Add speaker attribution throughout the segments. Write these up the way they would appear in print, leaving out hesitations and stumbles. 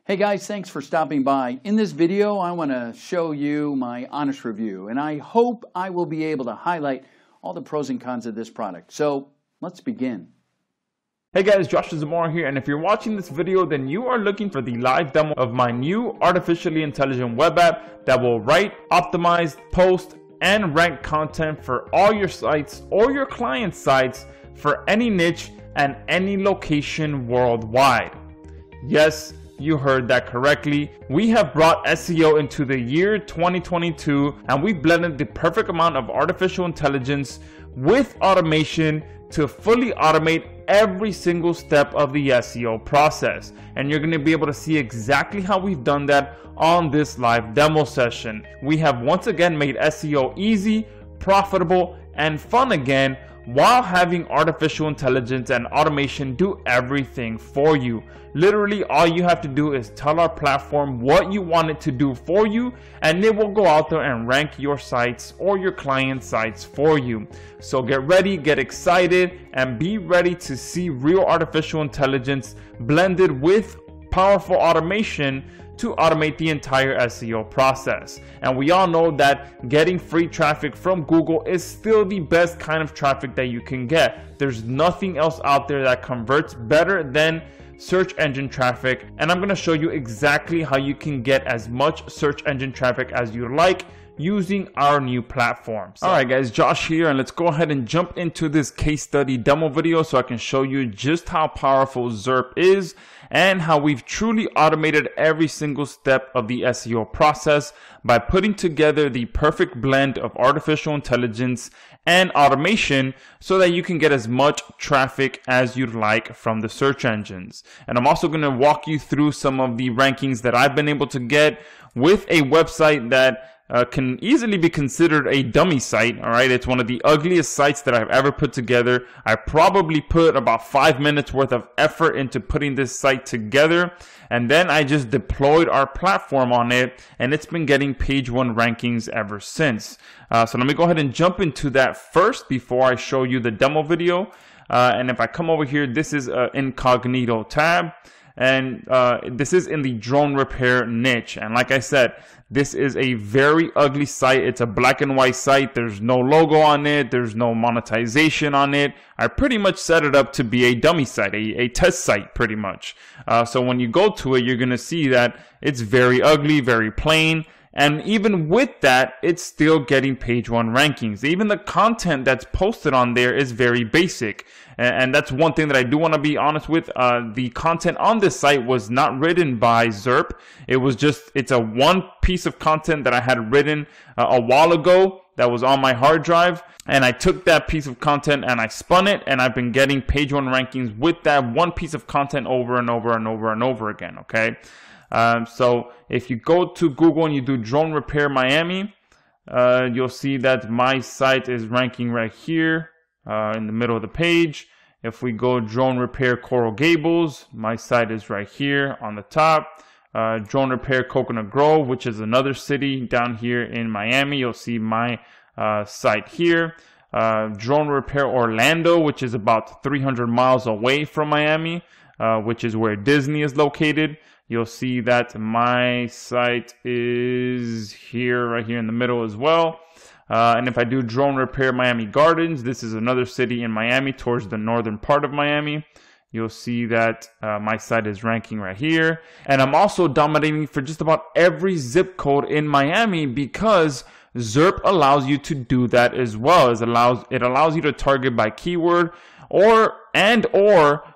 Speaker 1: Hey guys, thanks for stopping by. In this video, I want to show you my honest review, and I hope I will be able to highlight all the pros and cons of this product. So let's begin.
Speaker 2: Hey guys, Josh Zamora here, and if you're watching this video, then you are looking for the live demo of my new artificially intelligent web app that will write, optimize, post, and rank content for all your sites or your client sites for any niche and any location worldwide. Yes, you heard that correctly. We have brought SEO into the year 2022, and we blended the perfect amount of artificial intelligence with automation to fully automate every single step of the SEO process. And you're going to be able to see exactly how we've done that on this live demo session. We have once again made SEO easy, profitable, and fun again, while having artificial intelligence and automation do everything for you. Literally, all you have to do is tell our platform what you want it to do for you, and it will go out there and rank your sites or your client sites for you. So get ready, get excited, and be ready to see real artificial intelligence blended with powerful automation to automate the entire SEO process. And we all know that getting free traffic from Google is still the best kind of traffic that you can get. There's nothing else out there that converts better than search engine traffic, and I'm going to show you exactly how you can get as much search engine traffic as you like using our new platform. So, all right guys, Josh here, and let's go ahead and jump into this case study demo video so I can show you just how powerful ZERP is and how we've truly automated every single step of the SEO process by putting together the perfect blend of artificial intelligence and automation so that you can get as much traffic as you'd like from the search engines. And I'm also going to walk you through some of the rankings that I've been able to get with a website that can easily be considered a dummy site. All right, it's one of the ugliest sites that I've ever put together. I probably put about 5 minutes worth of effort into putting this site together, and then I just deployed our platform on it, and it's been getting page 1 rankings ever since. So let me go ahead and jump into that first before I show you the demo video. And if I come over here, this is an incognito tab, and this is in the drone repair niche. And like I said, this is a very ugly site. It's a black and white site. There's no logo on it. There's no monetization on it. I pretty much set it up to be a dummy site, a test site pretty much. So when you go to it, you're going to see that it's very ugly, very plain. And even with that, it's still getting page 1 rankings. Even the content that's posted on there is very basic. And that's one thing that I do want to be honest with. The content on this site was not written by ZERP. It's a one piece of content that I had written a while ago that was on my hard drive. And I took that piece of content and I spun it, and I've been getting page 1 rankings with that one piece of content over and over and over and over again, okay? So if you go to Google and you do drone repair Miami, you'll see that my site is ranking right here in the middle of the page. If we go drone repair Coral Gables, my site is right here on the top. Drone repair Coconut Grove, which is another city down here in Miami, you'll see my site here. Drone repair Orlando, which is about 300 miles away from Miami, which is where Disney is located. You'll see that my site is here, right here in the middle as well. And if I do drone repair Miami Gardens, this is another city in Miami towards the northern part of Miami. You'll see that my site is ranking right here. And I'm also dominating for just about every zip code in Miami because ZERP allows you to do that as well. It allows you to target by keyword, or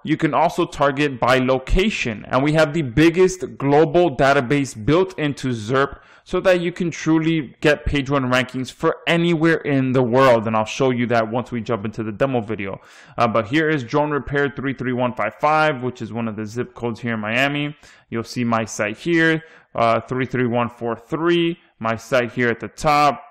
Speaker 2: you can also target by location. And we have the biggest global database built into ZERP so that you can truly get page 1 rankings for anywhere in the world. And I'll show you that once we jump into the demo video. But here is drone repair 33155, which is one of the zip codes here in Miami. You'll see my site here, 33143, my site here at the top.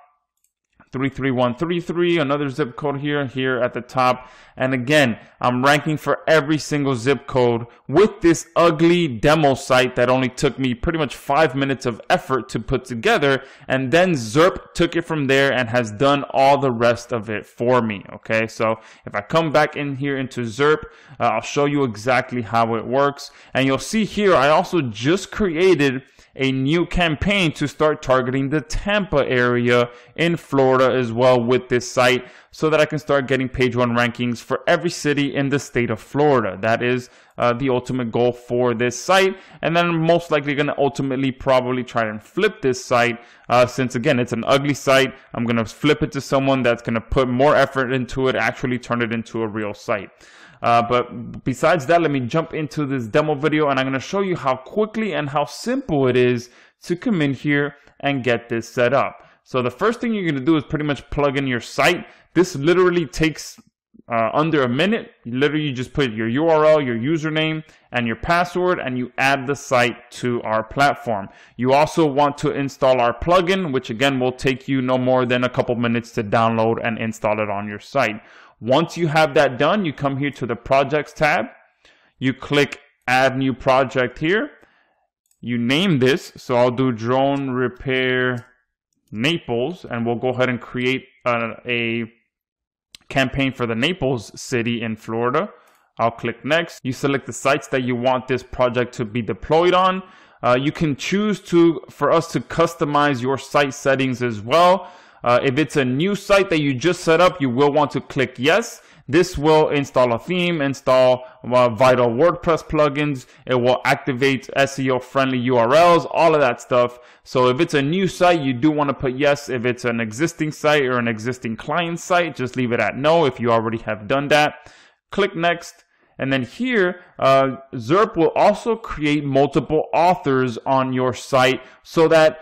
Speaker 2: 33133, another zip code here at the top. And again, I'm ranking for every single zip code with this ugly demo site that only took me pretty much 5 minutes of effort to put together. And then Zairp took it from there and has done all the rest of it for me. Okay, so if I come back in here into Zairp, I'll show you exactly how it works. And you'll see here, I also just created a new campaign to start targeting the Tampa area in Florida as well with this site, so that I can start getting page 1 rankings for every city in the state of Florida. That is the ultimate goal for this site. And then I'm most likely going to ultimately probably try and flip this site, since again, it's an ugly site. I'm going to flip it to someone that's going to put more effort into it, actually turn it into a real site. But besides that, let me jump into this demo video, and I'm going to show you how quickly and how simple it is to come in here and get this set up. So the first thing you're going to do is pretty much plug in your site. This literally takes under a minute. Literally, you just put your URL, your username, and your password, and you add the site to our platform. You also want to install our plugin, which again will take you no more than a couple minutes to download and install it on your site. Once you have that done, you come here to the projects tab. You click add new project here. You name this. So I'll do drone repair Naples, and we'll go ahead and create a campaign for the Naples city in Florida. I'll click next. You select the sites that you want this project to be deployed on. You can choose for us to customize your site settings as well. If it's a new site that you just set up, you will want to click yes. This will install a theme, install vital WordPress plugins. It will activate SEO friendly URLs, all of that stuff. So if it's a new site, you do want to put yes. If it's an existing site or an existing client site, just leave it at no if you already have done that. Click next. And then here, Zairp will also create multiple authors on your site so that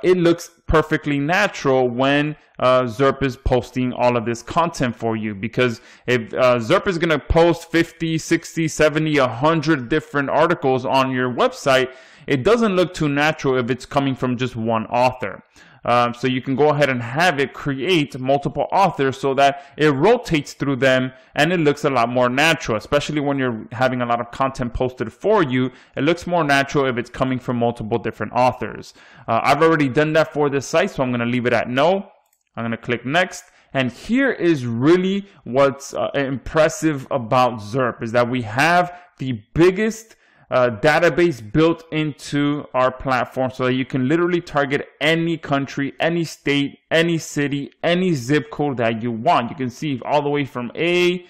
Speaker 2: it looks perfectly natural when Zairp is posting all of this content for you. Because if Zairp is going to post 50, 60, 70, 100 different articles on your website, it doesn't look too natural if it's coming from just one author. So you can go ahead and have it create multiple authors so that it rotates through them and it looks a lot more natural, especially when you're having a lot of content posted for you. It looks more natural if it's coming from multiple different authors. I've already done that for this site, so I'm going to leave it at no. I'm going to click next. And here is really what's impressive about Zairp, is that we have the biggest database built into our platform so that you can literally target any country, any state, any city, any zip code that you want. You can see all the way from A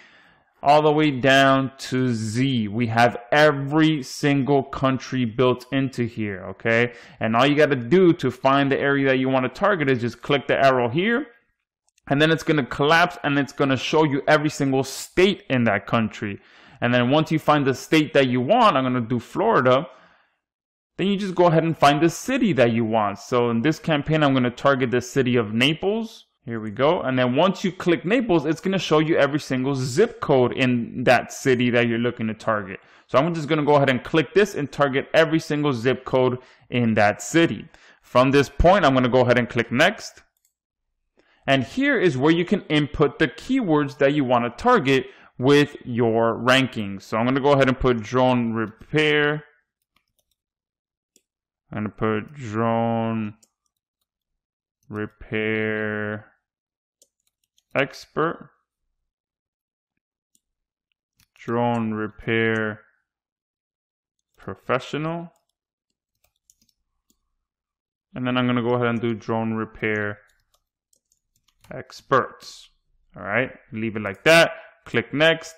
Speaker 2: all the way down to Z. We have every single country built into here, okay? And all you got to do to find the area that you want to target is just click the arrow here, and then it's going to collapse and it's going to show you every single state in that country. And then once you find the state that you want, I'm going to do Florida, then you just go ahead and find the city that you want. So in this campaign, I'm going to target the city of Naples. Here we go. And then once you click Naples, it's going to show you every single zip code in that city that you're looking to target. So I'm just going to go ahead and click this and target every single zip code in that city. From this point, I'm going to go ahead and click next. And here is where you can input the keywords that you want to target with your rankings. So I'm going to go ahead and put drone repair. I'm going to put drone repair expert, drone repair professional, and then I'm going to go ahead and do drone repair experts. All right, leave it like that. Click next.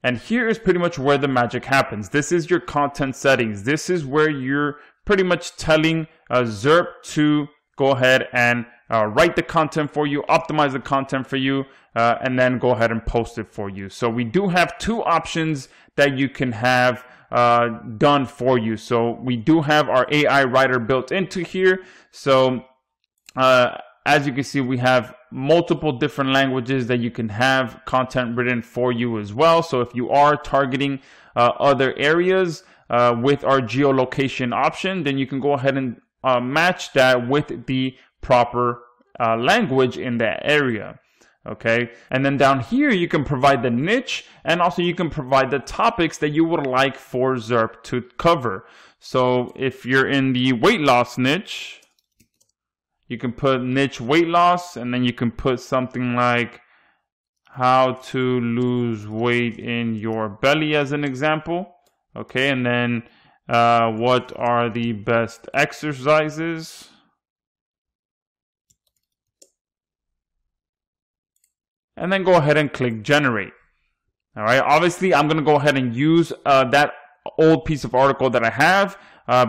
Speaker 2: And here is pretty much where the magic happens. This is your content settings. This is where you're pretty much telling Zairp to go ahead and write the content for you, optimize the content for you, and then go ahead and post it for you. So we do have two options that you can have done for you. So we do have our AI writer built into here. So as you can see, we have multiple different languages that you can have content written for you as well. So if you are targeting other areas with our geolocation option, then you can go ahead and match that with the proper language in that area. Okay, and then down here you can provide the niche, and also you can provide the topics that you would like for ZERP to cover. So if you're in the weight loss niche, you can put niche weight loss, and then you can put something like how to lose weight in your belly as an example. Okay, and then what are the best exercises? And then go ahead and click generate. All right, obviously I'm going to go ahead and use that old piece of article that I have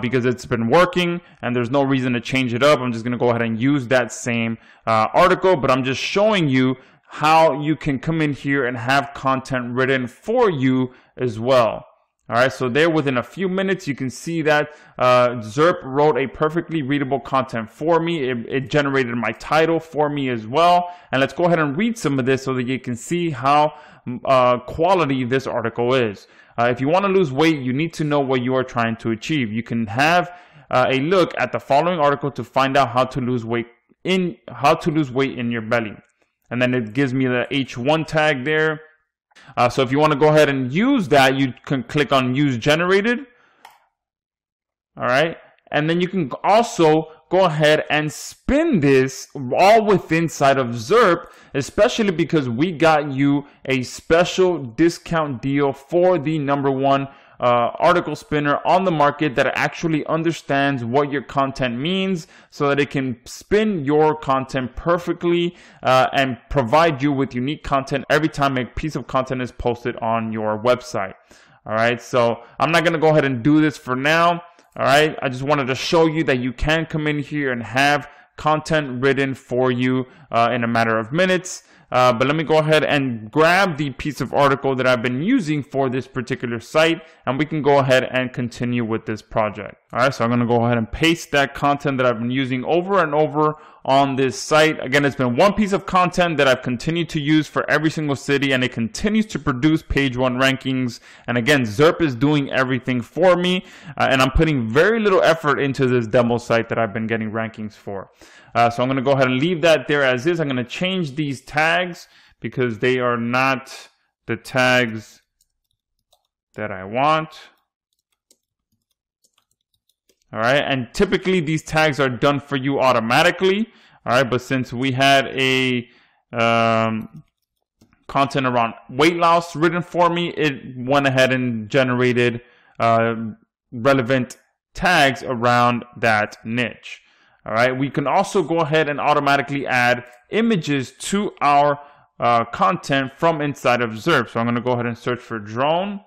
Speaker 2: because it's been working and there's no reason to change it up. I'm just going to go ahead and use that same article, but I'm just showing you how you can come in here and have content written for you as well. All right, so there within a few minutes, you can see that ZERP wrote a perfectly readable content for me. It generated my title for me as well. And let's go ahead and read some of this so that you can see how quality this article is. If you want to lose weight, you need to know what you are trying to achieve. You can have a look at the following article to find out how to lose weight in your belly. And then it gives me the H1 tag there. So if you want to go ahead and use that, you can click on use generated. All right. And then you can also go ahead and spin this all within inside of ZERP, especially because we got you a special discount deal for the #1 article spinner on the market that actually understands what your content means so that it can spin your content perfectly and provide you with unique content every time a piece of content is posted on your website. All right, so I'm not going to go ahead and do this for now. All right, I just wanted to show you that you can come in here and have content written for you in a matter of minutes. But let me go ahead and grab the piece of article that I've been using for this particular site, and we can go ahead and continue with this project. All right, so I'm going to go ahead and paste that content that I've been using over and over on this site. Again, it's been one piece of content that I've continued to use for every single city, and it continues to produce page 1 rankings. And again, ZERP is doing everything for me, and I'm putting very little effort into this demo site that I've been getting rankings for. So I'm going to go ahead and leave that there as is. I'm going to change these tags because they are not the tags that I want. All right, and typically these tags are done for you automatically. All right, but since we had a content around weight loss written for me, it went ahead and generated relevant tags around that niche. All right, we can also go ahead and automatically add images to our content from inside of ZERP. So I'm going to go ahead and search for drone,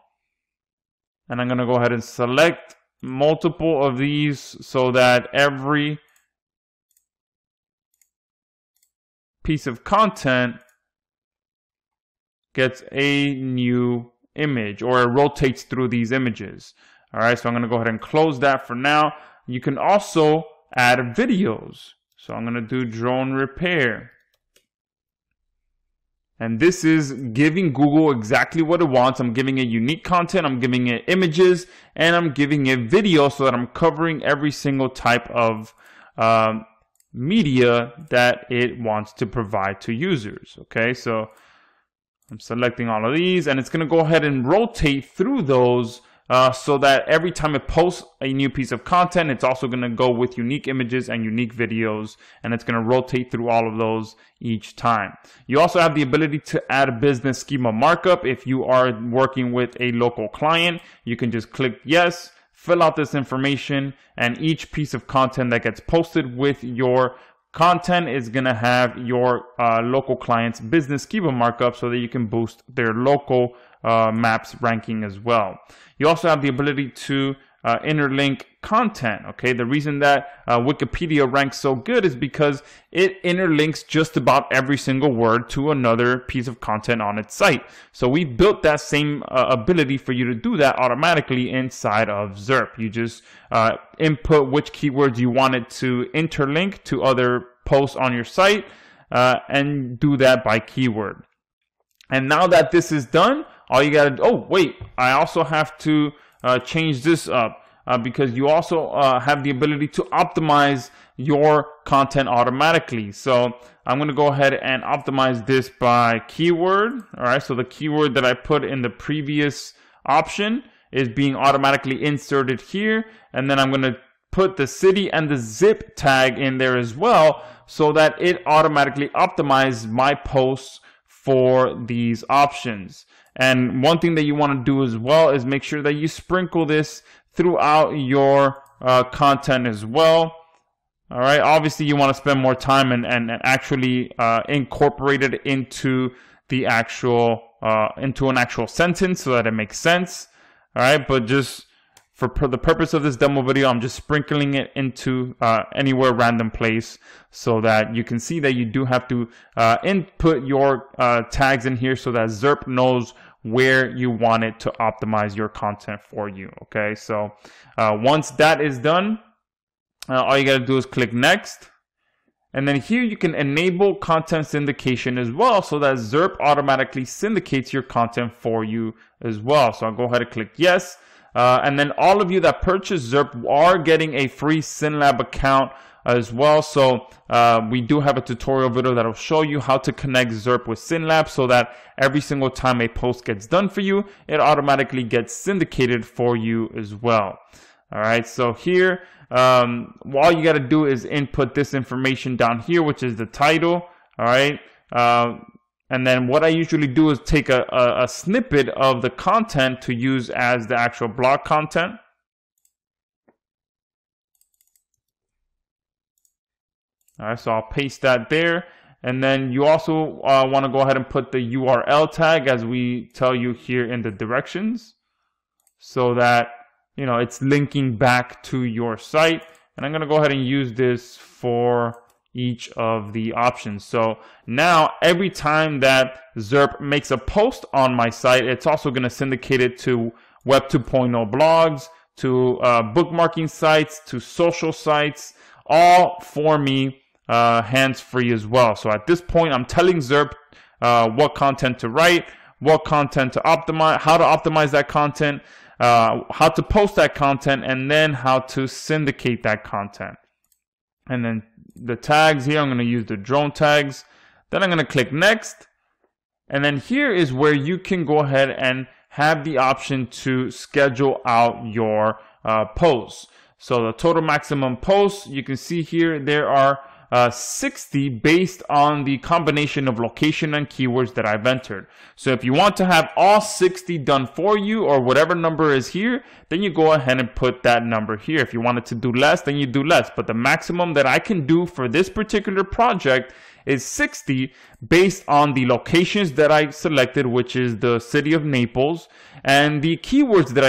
Speaker 2: and I'm going to go ahead and select multiple of these so that every piece of content gets a new image, or it rotates through these images. All right, so I'm going to go ahead and close that for now. You can also add videos. So I'm going to do drone repair. And this is giving Google exactly what it wants. I'm giving it unique content, I'm giving it images, and I'm giving it video so that I'm covering every single type of media that it wants to provide to users. Okay, so I'm selecting all of these, and it's going to go ahead and rotate through those so that every time it posts a new piece of content, it's also going to go with unique images and unique videos, and it's going to rotate through all of those each time. You also have the ability to add a business schema markup. If you are working with a local client, you can just click yes, fill out this information, and each piece of content that gets posted with your content is going to have your local client's business schema markup so that you can boost their local maps ranking as well. You also have the ability to interlink content. Okay, the reason that Wikipedia ranks so good is because it interlinks just about every single word to another piece of content on its site. So we built that same ability for you to do that automatically inside of ZERP. You just input which keywords you wanted to interlink to other posts on your site and do that by keyword. And now that this is done, all you gotta do, oh wait, I also have to change this up. because you also have the ability to optimize your content automatically. So I'm going to go ahead and optimize this by keyword. All right, so the keyword that I put in the previous option is being automatically inserted here, and then I'm going to put the city and the zip tag in there as well, so that it automatically optimizes my posts for these options. And one thing that you want to do as well is make sure that you sprinkle this throughout your content as well. All right, obviously you want to spend more time and actually incorporate it into the actual into an actual sentence so that it makes sense. All right, but just for the purpose of this demo video, I'm just sprinkling it into anywhere random place so that you can see that you do have to input your tags in here so that Zairp knows where you want it to optimize your content for you. Okay, so once that is done, all you gotta do is click next. And then here you can enable content syndication as well, so that Zairp automatically syndicates your content for you as well. So I'll go ahead and click yes. And then all of you that purchase Zairp are getting a free SynLab account as well. So we do have a tutorial video that will show you how to connect Zairp with SynLab so that every single time a post gets done for you, it automatically gets syndicated for you as well. All right, so here, all you got to do is input this information down here, which is the title. All right. And then what I usually do is take a snippet of the content to use as the actual blog content. All right, so I'll paste that there. And then you also want to go ahead and put the URL tag as we tell you here in the directions, so that it's linking back to your site. And I'm going to go ahead and use this for each of the options. So now every time that Zairp makes a post on my site, it's also going to syndicate it to Web 2.0 blogs, to bookmarking sites, to social sites, all for me hands-free as well. So at this point, I'm telling Zairp what content to write, what content to optimize, how to optimize that content, how to post that content, and then how to syndicate that content. And then the tags here, I'm going to use the drone tags. Then I'm going to click next. And then here is where you can go ahead and have the option to schedule out your posts. So the total maximum posts, you can see here, there are 60 based on the combination of location and keywords that I've entered. So if you want to have all 60 done for you, or whatever number is here, then you go ahead and put that number here. If you wanted to do less, then you do less. But the maximum that I can do for this particular project is 60 based on the locations that I selected, which is the city of Naples, and the keywords that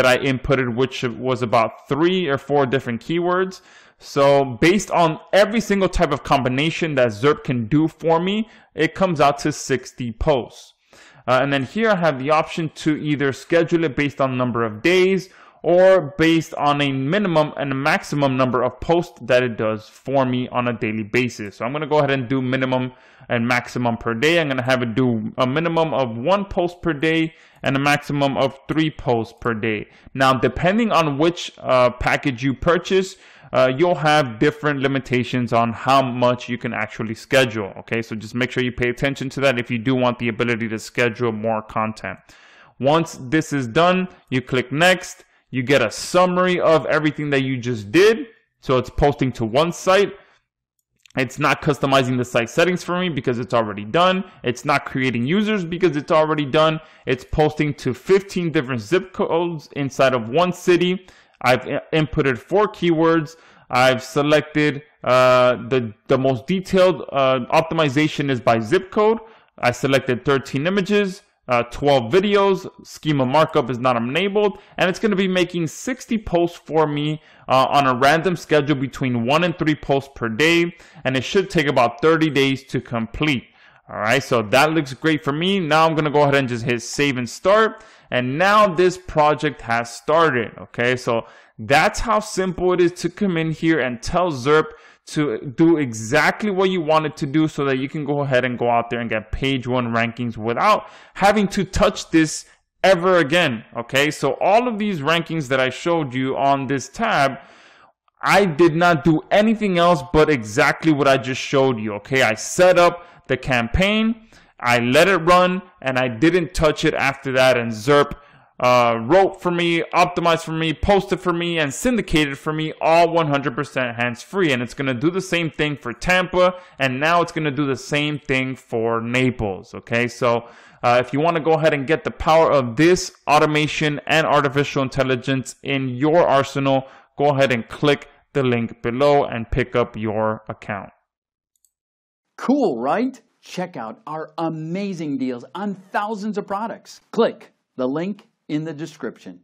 Speaker 2: I inputted, which was about 3 or 4 different keywords. So based on every single type of combination that Zairp can do for me, it comes out to 60 posts. And then here I have the option to either schedule it based on number of days, or based on a minimum and a maximum number of posts that it does for me on a daily basis. So I'm going to go ahead and do minimum and maximum per day. I'm going to have it do a minimum of 1 post per day and a maximum of 3 posts per day. Now, depending on which package you purchase, you'll have different limitations on how much you can actually schedule. Okay, so just make sure you pay attention to that if you do want the ability to schedule more content. Once this is done, you click next. You get a summary of everything that you just did. So it's posting to one site. It's not customizing the site settings for me because it's already done. It's not creating users because it's already done. It's posting to 15 different zip codes inside of one city. I've inputted 4 keywords. I've selected the most detailed optimization is by zip code. I selected 13 images, 12 videos. Schema markup is not enabled, and it's going to be making 60 posts for me on a random schedule between 1 and 3 posts per day, and it should take about 30 days to complete. All right, so that looks great for me. Now I'm going to go ahead and just hit save and start. And now this project has started. Okay, so that's how simple it is to come in here and tell Zairp to do exactly what you want it to do, so that you can go ahead and go out there and get page 1 rankings without having to touch this ever again. Okay, so all of these rankings that I showed you on this tab, I did not do anything else but exactly what I just showed you. Okay, I set up the campaign, I let it run, and I didn't touch it after that. And Zairp wrote for me, optimized for me, posted for me, and syndicated for me, all 100% hands-free. And it's going to do the same thing for Tampa, and now it's going to do the same thing for Naples. Okay, so if you want to go ahead and get the power of this automation and artificial intelligence in your arsenal, go ahead and click the link below and pick up your account.
Speaker 1: Cool, right? Check out our amazing deals on thousands of products. Click the link in the description.